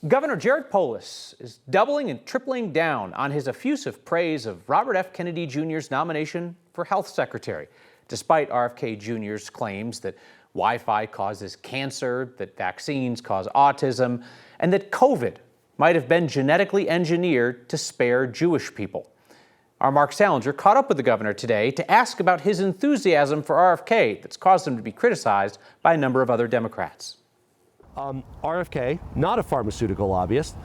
Governor Jared Polis is doubling and tripling down on his effusive praise of Robert F. Kennedy Jr.'s nomination for health secretary, despite RFK Jr.'s claims that Wi-Fi causes cancer, that vaccines cause autism, and that COVID might have been genetically engineered to spare Jewish people. Our Mark Salinger caught up with the governor today to ask about his enthusiasm for RFK that's caused him to be criticized by a number of other Democrats. RFK, not a pharmaceutical lobbyist,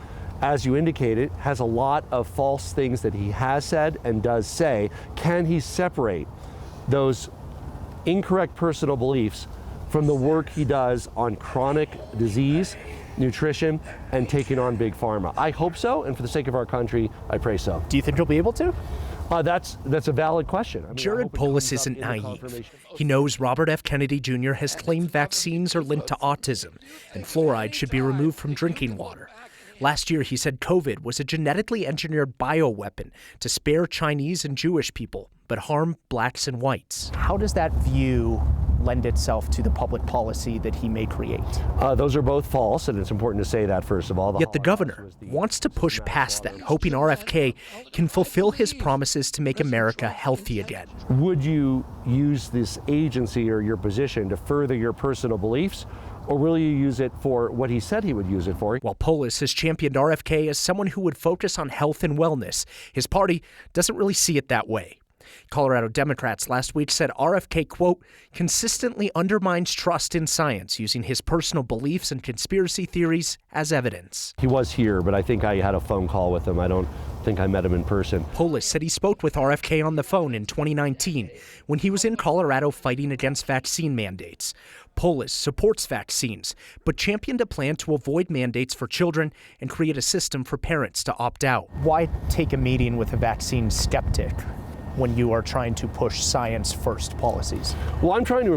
as you indicated, has a lot of false things that he has said and does say. Can he separate those incorrect personal beliefs from the work he does on chronic disease, nutrition, and taking on big pharma? I hope so, and for the sake of our country, I pray so. Do you think he'll be able to? That's a valid question. Jared Polis isn't naive. He knows Robert F. Kennedy Jr. has claimed vaccines are linked to autism and fluoride should be removed from drinking water. Last year, he said COVID was a genetically engineered bioweapon to spare Chinese and Jewish people, but harm blacks and whites. How does that view lend itself to the public policy that he may create? Those are both false, and it's important to say that, first of all. Yet the governor wants to push past that, hoping RFK can fulfill his promises to make America healthy again. Would you use this agency or your position to further your personal beliefs, or will you use it for what he said he would use it for? While Polis has championed RFK as someone who would focus on health and wellness, his party doesn't really see it that way. Colorado Democrats last week said RFK, quote, consistently undermines trust in science using his personal beliefs and conspiracy theories as evidence. He was here, but I think I had a phone call with him. I don't think I met him in person. Polis said he spoke with RFK on the phone in 2019 when he was in Colorado fighting against vaccine mandates. Polis supports vaccines, but championed a plan to avoid mandates for children and create a system for parents to opt out. Why take a meeting with a vaccine skeptic when you are trying to push science-first policies? Well, I'm trying to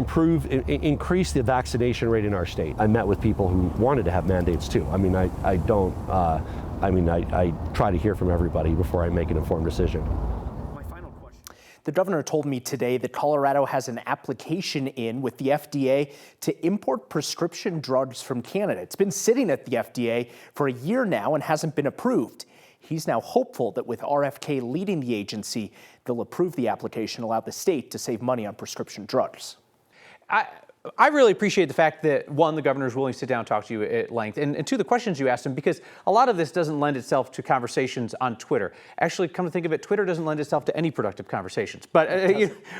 increase the vaccination rate in our state. I met with people who wanted to have mandates too. I mean, I try to hear from everybody before I make an informed decision. The governor told me today that Colorado has an application in with the FDA to import prescription drugs from Canada. It's been sitting at the FDA for a year now and hasn't been approved. He's now hopeful that with RFK leading the agency, they'll approve the application, allow the state to save money on prescription drugs. I really appreciate the fact that, one, the governor is willing to sit down and talk to you at length, and two, the questions you asked him, because a lot of this doesn't lend itself to conversations on Twitter. Actually, come to think of it, Twitter doesn't lend itself to any productive conversations. But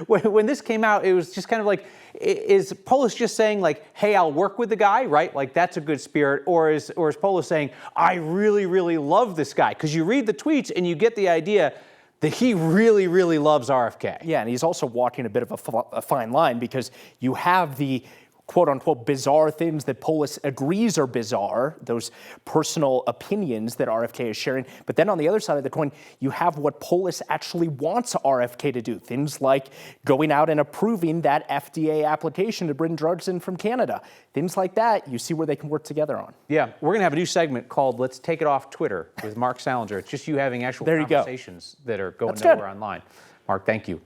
when this came out, it was just kind of like, is Polis just saying, like, hey, I'll work with the guy, right? Like, that's a good spirit. Or is Polis saying, I really, really love this guy? Because you read the tweets and you get the idea that he really, really loves RFK. Yeah, and he's also walking a bit of a fine line, because you have the quote-unquote bizarre things that Polis agrees are bizarre, those personal opinions that RFK is sharing. But then on the other side of the coin, you have what Polis actually wants RFK to do, things like going out and approving that FDA application to bring drugs in from Canada. Things like that, you see where they can work together on. Yeah, we're going to have a new segment called Let's Take It Off Twitter with Mark Salinger. It's just you having actual conversations that are going nowhere online. Mark, thank you.